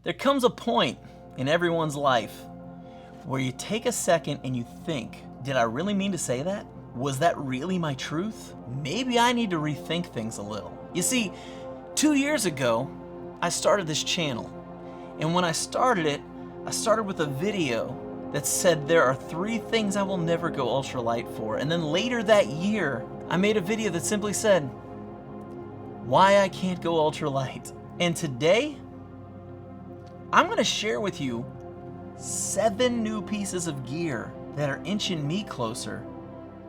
There comes a point in everyone's life where you take a second and you think, did I really mean to say that? Was that really my truth? Maybe I need to rethink things a little. You see, 2 years ago, I started this channel. And when I started it, I started with a video that said there are 3 things I will never go ultralight for. And then later that year, I made a video that simply said, why I can't go ultralight. And today, I'm gonna share with you 7 new pieces of gear that are inching me closer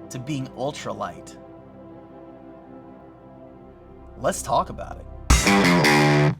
to being ultralight. Let's talk about it.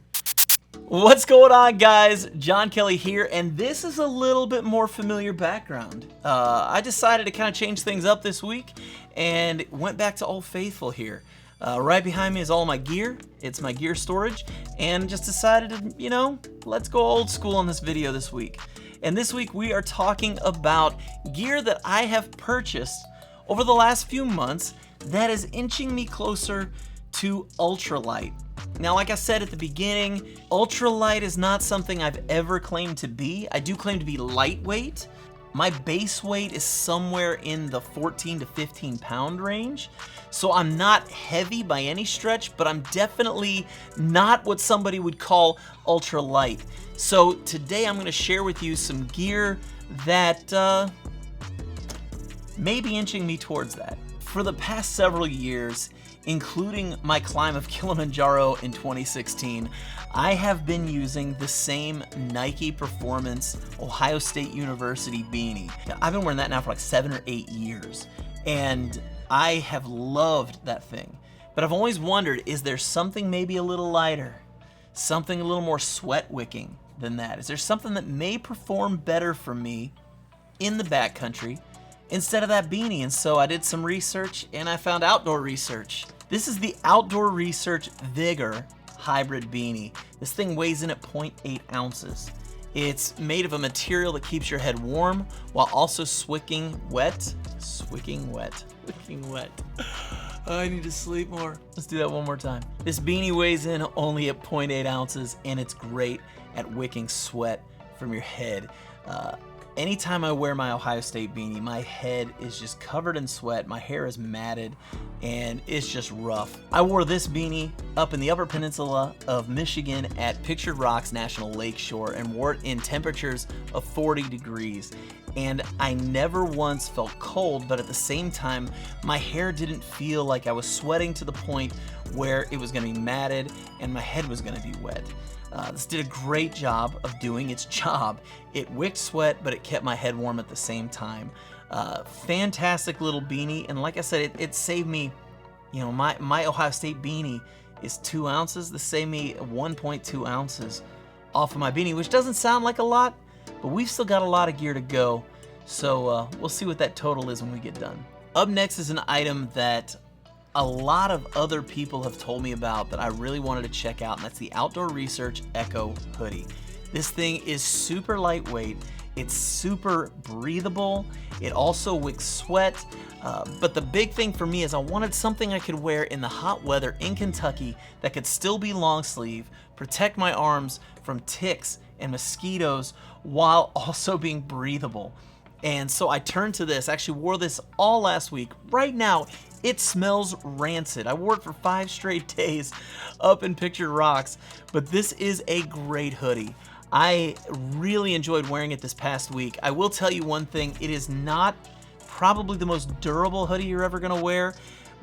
What's going on, guys? John Kelly here, and this is a little bit more familiar background. I decided to kind of change things up this week and went back to Old Faithful here. Right behind me is all my gear. It's my gear storage, and just decided to, let's go old school on this video this week. And this week we are talking about gear that I have purchased over the last few months that is inching me closer to ultralight. Now, like I said at the beginning, ultralight is not something I've ever claimed to be. I do claim to be lightweight. My base weight is somewhere in the 14 to 15 pound range. So I'm not heavy by any stretch, but I'm definitely not what somebody would call ultralight. So today I'm gonna share with you some gear that may be inching me towards that. For the past several years, including my climb of Kilimanjaro in 2016, I have been using the same Nike Performance Ohio State University beanie. I've been wearing that now for like 7 or 8 years, and I have loved that thing. But I've always wondered, is there something maybe a little lighter, something a little more sweat wicking than that? Is there something that may perform better for me in the backcountry instead of that beanie? And so I did some research and I found Outdoor Research. This is the Outdoor Research Vigor Hybrid Beanie. This thing weighs in at 0.8 ounces. It's made of a material that keeps your head warm while also wicking wet. Oh, I need to sleep more. Let's do that one more time. This beanie weighs in only at 0.8 ounces and it's great at wicking sweat from your head. Anytime I wear my Ohio State beanie, my head is just covered in sweat, my hair is matted, and it's just rough. I wore this beanie up in the Upper Peninsula of Michigan at Pictured Rocks National Lakeshore and wore it in temperatures of 40 degrees. And I never once felt cold, but at the same time, my hair didn't feel like I was sweating to the point where it was gonna be matted and my head was gonna be wet. This did a great job of doing its job. It wicked sweat, but it kept my head warm at the same time. Fantastic little beanie, and like I said, it saved me, my Ohio State beanie is 2 ounces. This saved me 1.2 ounces off of my beanie, which doesn't sound like a lot, but we've still got a lot of gear to go, so we'll see what that total is when we get done. Up next is an item that a lot of other people have told me about that I really wanted to check out, and that's the Outdoor Research Echo Hoodie. This thing is super lightweight, it's super breathable, it also wicks sweat, but the big thing for me is I wanted something I could wear in the hot weather in Kentucky that could still be long sleeve, protect my arms from ticks and mosquitoes while also being breathable. And so I turned to this. I actually wore this all last week. Right now, it smells rancid. I wore it for 5 straight days up in Pictured Rocks, but this is a great hoodie. I really enjoyed wearing it this past week. I will tell you one thing, it is not probably the most durable hoodie you're ever gonna wear.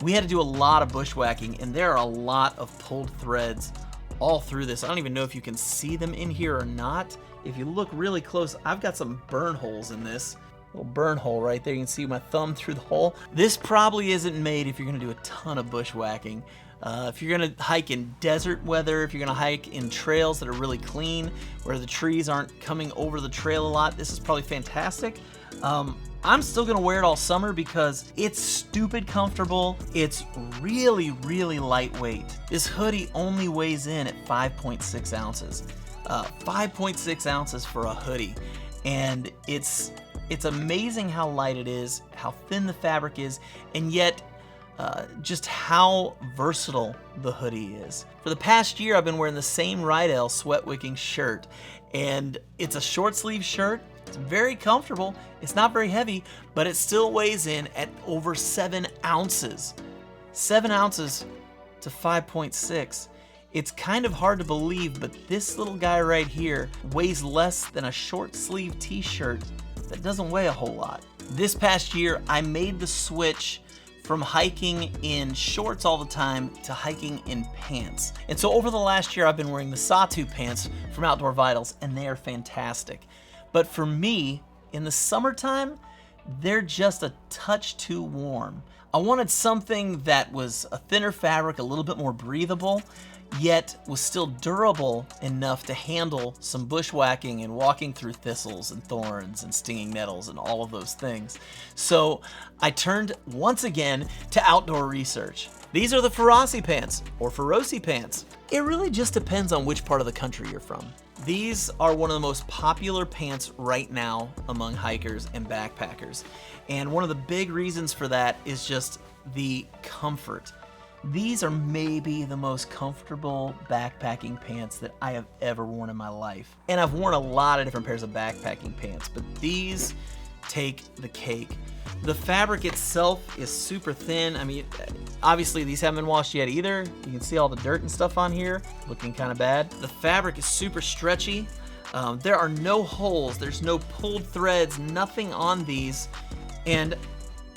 We had to do a lot of bushwhacking, and there are a lot of pulled threads all through this. I don't even know if you can see them in here or not. If you look really close, I've got some burn holes in this. Little burn hole right there. You can see my thumb through the hole. This probably isn't made if you're gonna do a ton of bushwhacking. If you're gonna hike in desert weather, if you're gonna hike in trails that are really clean, where the trees aren't coming over the trail a lot, this is probably fantastic. I'm still gonna wear it all summer because it's stupid comfortable. It's really, really lightweight. This hoodie only weighs in at 5.6 ounces. 5.6 ounces for a hoodie. And it's amazing how light it is, how thin the fabric is, and yet just how versatile the hoodie is. For the past year, I've been wearing the same Rydell Sweat Wicking shirt, and it's a short sleeve shirt. It's very comfortable. It's not very heavy, but it still weighs in at over 7 ounces. 7 ounces to 5.6. It's kind of hard to believe, but this little guy right here weighs less than a short sleeve t-shirt that doesn't weigh a whole lot. This past year, I made the switch from hiking in shorts all the time to hiking in pants. And so over the last year, I've been wearing the Sawtooth pants from Outdoor Vitals, and they are fantastic. But for me, in the summertime, they're just a touch too warm. I wanted something that was a thinner fabric, a little bit more breathable, yet was still durable enough to handle some bushwhacking and walking through thistles and thorns and stinging nettles and all of those things. So I turned once again to outdoor research. These are the Ferrosi Pants, or Ferrosi Pants. It really just depends on which part of the country you're from. These are one of the most popular pants right now among hikers and backpackers. And one of the big reasons for that is just the comfort. These are maybe the most comfortable backpacking pants that I have ever worn in my life. And I've worn a lot of different pairs of backpacking pants, but these take the cake. The fabric itself is super thin. I mean, obviously these haven't been washed yet either. You can see all the dirt and stuff on here, looking kind of bad. The fabric is super stretchy. There are no holes, there's no pulled threads, nothing on these. And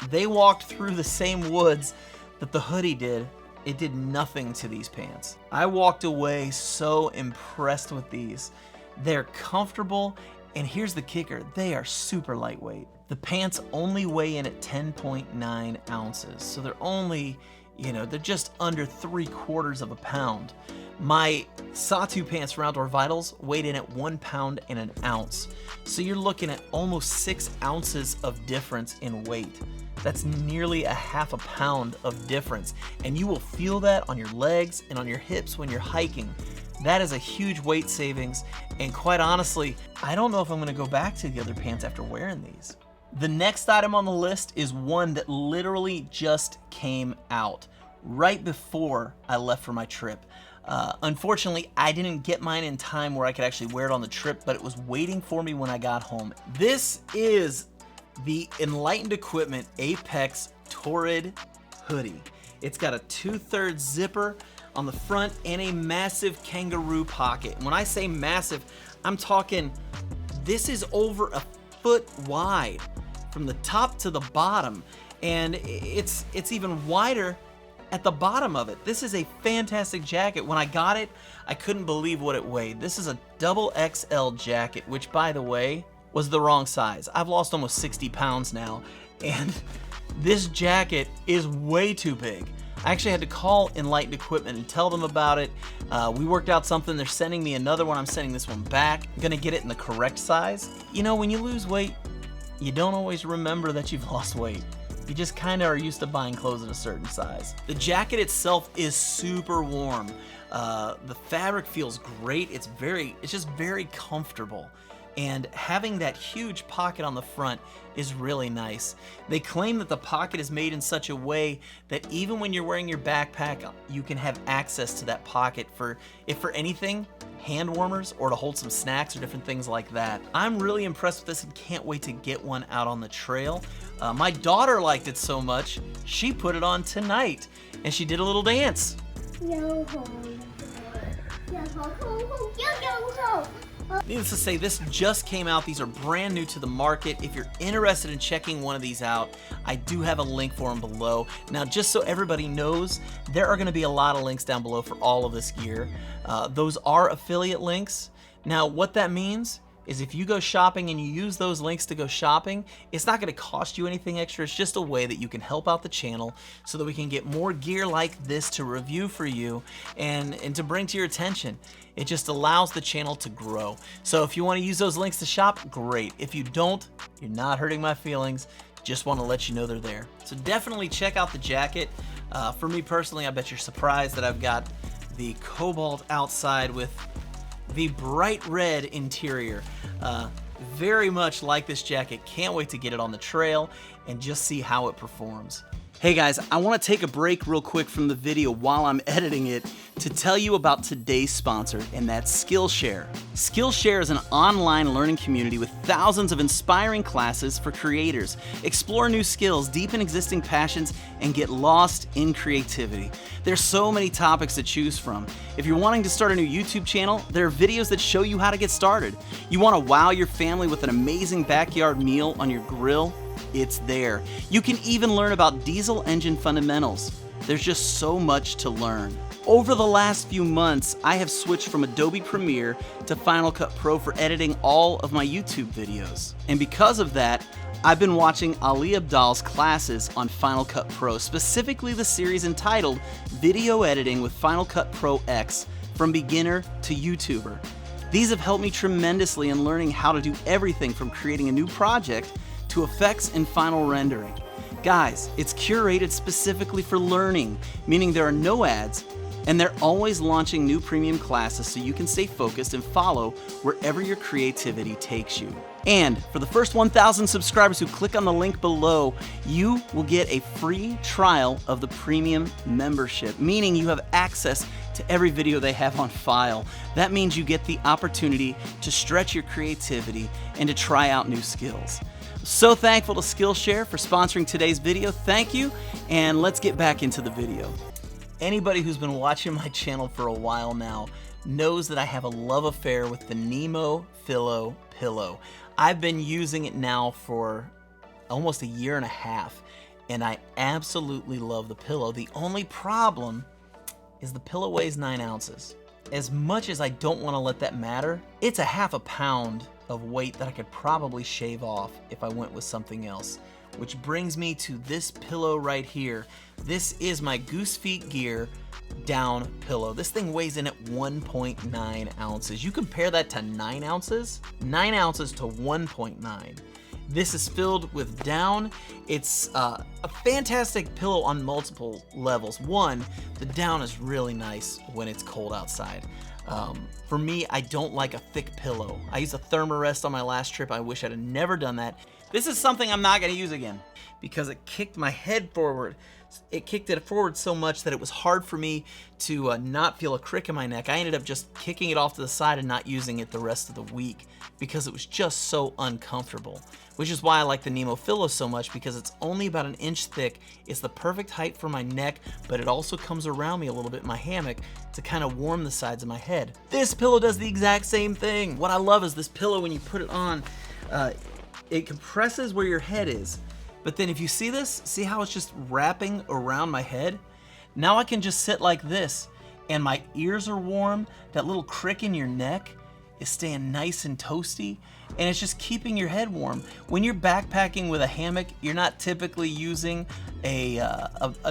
they walked through the same woods that the hoodie did. It did nothing to these pants. I walked away so impressed with these. They're comfortable, and here's the kicker, they are super lightweight. The pants only weigh in at 10.9 ounces, so they're only, they're just under 3/4 of a pound. My Sawtooth pants from Outdoor Vitals weighed in at 1 pound and an ounce. So you're looking at almost 6 ounces of difference in weight. That's nearly a half a pound of difference. And you will feel that on your legs and on your hips when you're hiking. That is a huge weight savings. And quite honestly, I don't know if I'm gonna go back to the other pants after wearing these. The next item on the list is one that literally just came out right before I left for my trip. Unfortunately, I didn't get mine in time where I could actually wear it on the trip, but it was waiting for me when I got home. This is the Enlightened Equipment Apex Torrid hoodie. It's got a 2/3 zipper on the front and a massive kangaroo pocket. And when I say massive, I'm talking this is over a foot wide from the top to the bottom, and it's even wider at the bottom of it. This is a fantastic jacket. When I got it, I couldn't believe what it weighed. This is a double XL jacket, which by the way, was the wrong size. I've lost almost 60 pounds now, and this jacket is way too big. I actually had to call Enlightened Equipment and tell them about it. We worked out something. They're sending me another one. I'm sending this one back. I'm gonna get it in the correct size. When you lose weight, you don't always remember that you've lost weight. You just kind of are used to buying clothes in a certain size. The jacket itself is super warm. The fabric feels great. It's just very comfortable. And having that huge pocket on the front is really nice. They claim that the pocket is made in such a way that even when you're wearing your backpack, you can have access to that pocket for, if for anything, hand warmers or to hold some snacks or different things like that. I'm really impressed with this and can't wait to get one out on the trail. My daughter liked it so much, she put it on tonight and she did a little dance. Needless to say, this just came out. These are brand new to the market. If you're interested in checking one of these out, I do have a link for them below. Now, just so everybody knows, there are gonna be a lot of links down below for all of this gear. Those are affiliate links. Now, what that means is if you go shopping and you use those links to go shopping, it's not gonna cost you anything extra. It's just a way that you can help out the channel so that we can get more gear like this to review for you and to bring to your attention. It just allows the channel to grow. So if you wanna use those links to shop, great. If you don't, you're not hurting my feelings. Just wanna let you know they're there. So definitely check out the jacket. For me personally, I bet you're surprised that I've got the cobalt outside with the bright red interior. Very much like this jacket. Can't wait to get it on the trail and just see how it performs. Hey guys, I want to take a break real quick from the video while I'm editing it to tell you about today's sponsor, and that's Skillshare. Skillshare is an online learning community with thousands of inspiring classes for creators. Explore new skills, deepen existing passions, and get lost in creativity. There's so many topics to choose from. If you're wanting to start a new YouTube channel, there are videos that show you how to get started. You want to wow your family with an amazing backyard meal on your grill? It's there. You can even learn about diesel engine fundamentals. There's just so much to learn. Over the last few months, I have switched from Adobe Premiere to Final Cut Pro for editing all of my YouTube videos. And because of that, I've been watching Ali Abdaal's classes on Final Cut Pro, specifically the series entitled Video Editing with Final Cut Pro X, From Beginner to YouTuber. These have helped me tremendously in learning how to do everything from creating a new project to effects and final rendering. Guys, it's curated specifically for learning, meaning there are no ads, and they're always launching new premium classes so you can stay focused and follow wherever your creativity takes you. And for the first 1,000 subscribers who click on the link below, you will get a free trial of the premium membership, meaning you have access to every video they have on file. That means you get the opportunity to stretch your creativity and to try out new skills. So thankful to Skillshare for sponsoring today's video. Thank you, and let's get back into the video. Anybody who's been watching my channel for a while now knows that I have a love affair with the Nemo Pillow. I've been using it now for almost a year and a half, and I absolutely love the pillow. The only problem is the pillow weighs 9 ounces. As much as I don't want to let that matter, it's a half a pound of weight that I could probably shave off if I went with something else. Which brings me to this pillow right here. This is my Goose Feet Gear down pillow. This thing weighs in at 1.9 ounces. You compare that to 9 ounces? 9 ounces to 1.9. This is filled with down. It's a fantastic pillow on multiple levels. One, the down is really nice when it's cold outside. For me, I don't like a thick pillow. I used a Thermarest on my last trip. I wish I'd have never done that. This is something I'm not gonna use again because it kicked my head forward. It kicked it forward so much that it was hard for me to not feel a crick in my neck. I ended up just kicking it off to the side and not using it the rest of the week because it was just so uncomfortable. Which is why I like the Nemo Pillow so much, because it's only about 1 inch thick. It's the perfect height for my neck, but it also comes around me a little bit in my hammock to kind of warm the sides of my head. This pillow does the exact same thing. What I love is this pillow, when you put it on, it compresses where your head is. But then if you see this, see how it's just wrapping around my head? Now I can just sit like this, and my ears are warm. That little crick in your neck is staying nice and toasty, and it's just keeping your head warm. When you're backpacking with a hammock, you're not typically using a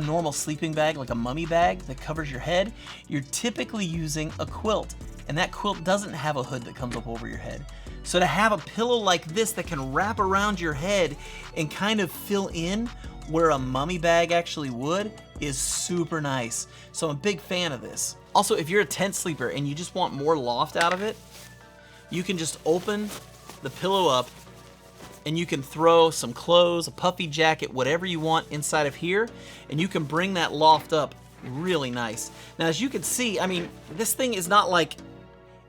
normal sleeping bag, like a mummy bag that covers your head. You're typically using a quilt, and that quilt doesn't have a hood that comes up over your head. So to have a pillow like this that can wrap around your head and kind of fill in where a mummy bag actually would is super nice. So I'm a big fan of this. Also, if you're a tent sleeper and you just want more loft out of it, you can just open the pillow up and you can throw some clothes, a puffy jacket, whatever you want inside of here, and you can bring that loft up really nice. Now, as you can see, I mean, this thing is not like,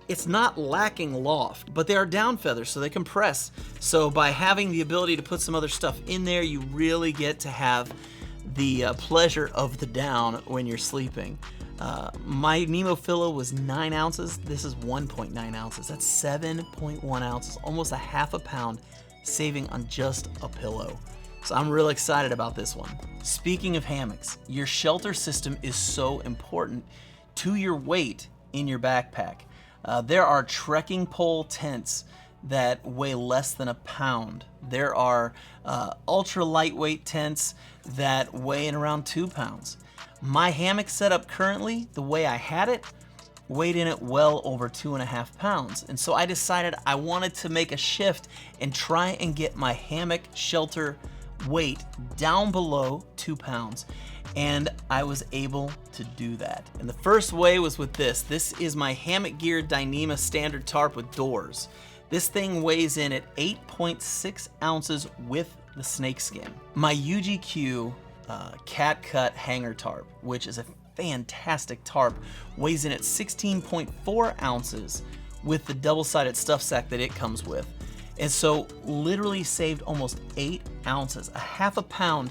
it's not lacking loft, but they are down feathers, so they compress. So by having the ability to put some other stuff in there, you really get to have the pleasure of the down when you're sleeping. My Nemo Pillow was 9 ounces. This is 1.9 ounces. That's 7.1 ounces, almost a half a pound, saving on just a pillow. So I'm really excited about this one. Speaking of hammocks, your shelter system is so important to your weight in your backpack. There are trekking pole tents that weigh less than a pound. There are ultra lightweight tents that weigh in around 2 pounds. My hammock setup currently, the way I had it, weighed in at well over 2.5 pounds. And so I decided I wanted to make a shift and try and get my hammock shelter weight down below 2 pounds. And I was able to do that. And the first way was with this. This is my Hammock Geardyneema standard tarp with doors. This thing weighs in at 8.6 ounces with the snakeskin. My UGQ cat cut hanger tarp, which is a fantastic tarp. Weighs in at 16.4 ounces with the double-sided stuff sack that it comes with. And so literally saved almost 8 ounces, a half a pound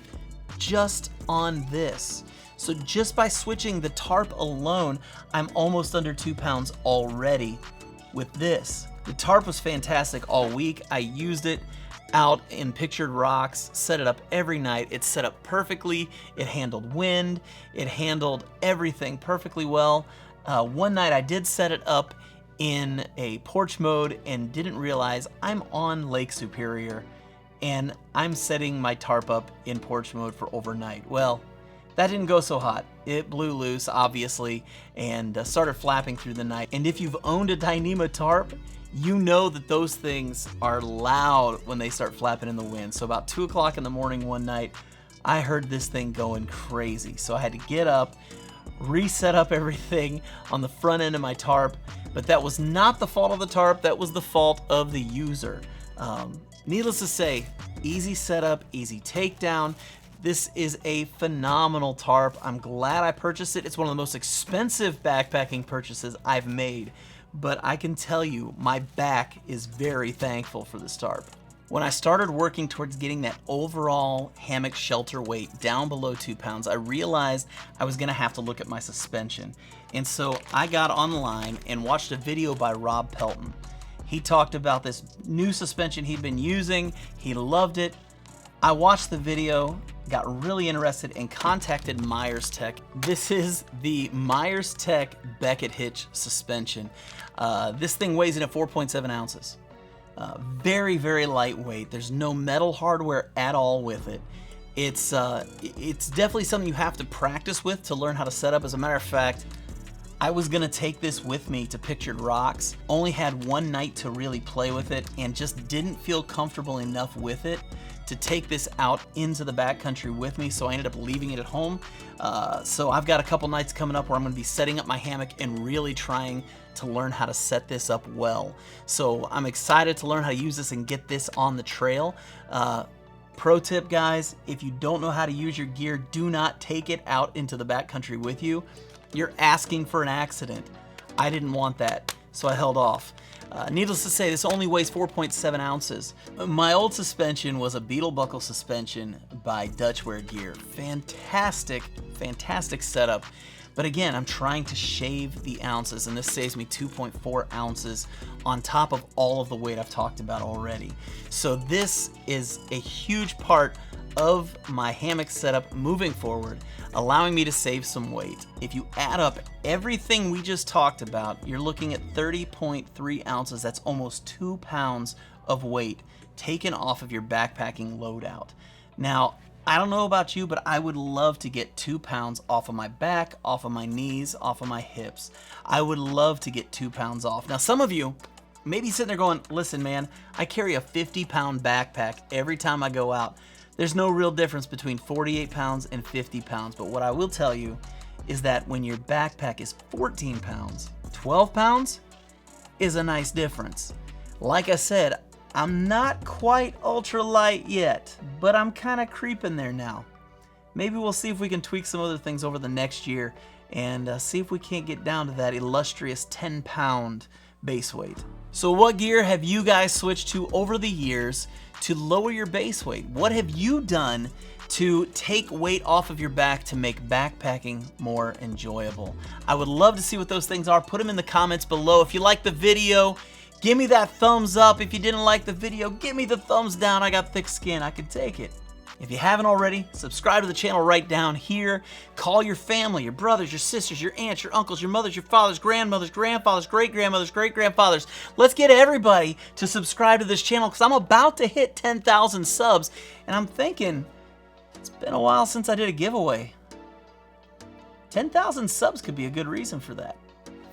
just on this. So just by switching the tarp alone, I'm almost under 2 pounds already with this. The tarp was fantastic all week. I used it out in pictured rocks, set it up every night. It set up perfectly. It handled wind. It handled everything perfectly well. One night I did set it up in a porch mode and didn't realize I'm on Lake Superior and I'm setting my tarp up in porch mode for overnight. Well, that didn't go so hot. It blew loose, obviously, and started flapping through the night. And if you've owned a Geardyneema tarp, you know that those things are loud when they start flapping in the wind. So about 2 o'clock in the morning one night, I heard this thing going crazy. So I had to get up, reset up everything on the front end of my tarp, but that was not the fault of the tarp, that was the fault of the user. Needless to say, easy setup, easy takedown. This is a phenomenal tarp. I'm glad I purchased it. It's one of the most expensive backpacking purchases I've made, but I can tell you my back is very thankful for this tarp. When I started working towards getting that overall hammock shelter weight down below 2 pounds, I realized I was gonna have to look at my suspension. And so I got online and watched a video by Rob Pelton. He talked about this new suspension he'd been using. He loved it. I watched the video, got really interested, and contacted Myers Tech. This is the Myers Tech Beckett Hitch suspension. This thing weighs in at 4.7 ounces. Very, very lightweight. There's no metal hardware at all with it. It's definitely something you have to practice with to learn how to set up. As a matter of fact, I was gonna take this with me to Pictured Rocks, only had one night to really play with it, and just didn't feel comfortable enough with it to take this out into the backcountry with me, so I ended up leaving it at home. So I've got a couple nights coming up where I'm gonna be setting up my hammock and really trying to learn how to set this up well. So I'm excited to learn how to use this and get this on the trail. Pro tip, guys, if you don't know how to use your gear, do not take it out into the backcountry with you. You're asking for an accident. I didn't want that, so I held off. Needless to say, this only weighs 4.7 ounces. My old suspension was a beetle buckle suspension by Dutchware Gear. Fantastic, fantastic setup. But again, I'm trying to shave the ounces, and this saves me 2.4 ounces on top of all of the weight I've talked about already. So this is a huge part of my hammock setup moving forward, allowing me to save some weight. If you add up everything we just talked about, you're looking at 30.3 ounces. That's almost 2 pounds of weight taken off of your backpacking loadout. Now, I don't know about you, but I would love to get 2 pounds off of my back, off of my knees, off of my hips. I would love to get 2 pounds off. Now, some of you may be sitting there going, listen, man, I carry a 50-pound backpack every time I go out. There's no real difference between 48 pounds and 50 pounds, but what I will tell you is that when your backpack is 14 pounds, 12 pounds is a nice difference. Like I said, I'm not quite ultralight yet, but I'm kind of creeping there now. Maybe we'll see if we can tweak some other things over the next year and see if we can't get down to that illustrious 10-pound base weight. So what gear have you guys switched to over the years to lower your base weight? What have you done to take weight off of your back to make backpacking more enjoyable? I would love to see what those things are. Put them in the comments below. If you like the video, give me that thumbs up. If you didn't like the video, give me the thumbs down. I got thick skin, I can take it. If you haven't already, subscribe to the channel right down here. Call your family, your brothers, your sisters, your aunts, your uncles, your mothers, your fathers, grandmothers, grandfathers, great-grandmothers, great-grandfathers. Let's get everybody to subscribe to this channel because I'm about to hit 10,000 subs. And I'm thinking, it's been a while since I did a giveaway. 10,000 subs could be a good reason for that.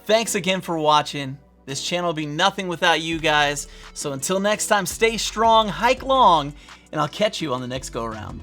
Thanks again for watching. This channel will be nothing without you guys. So until next time, stay strong, hike long, and I'll catch you on the next go-around.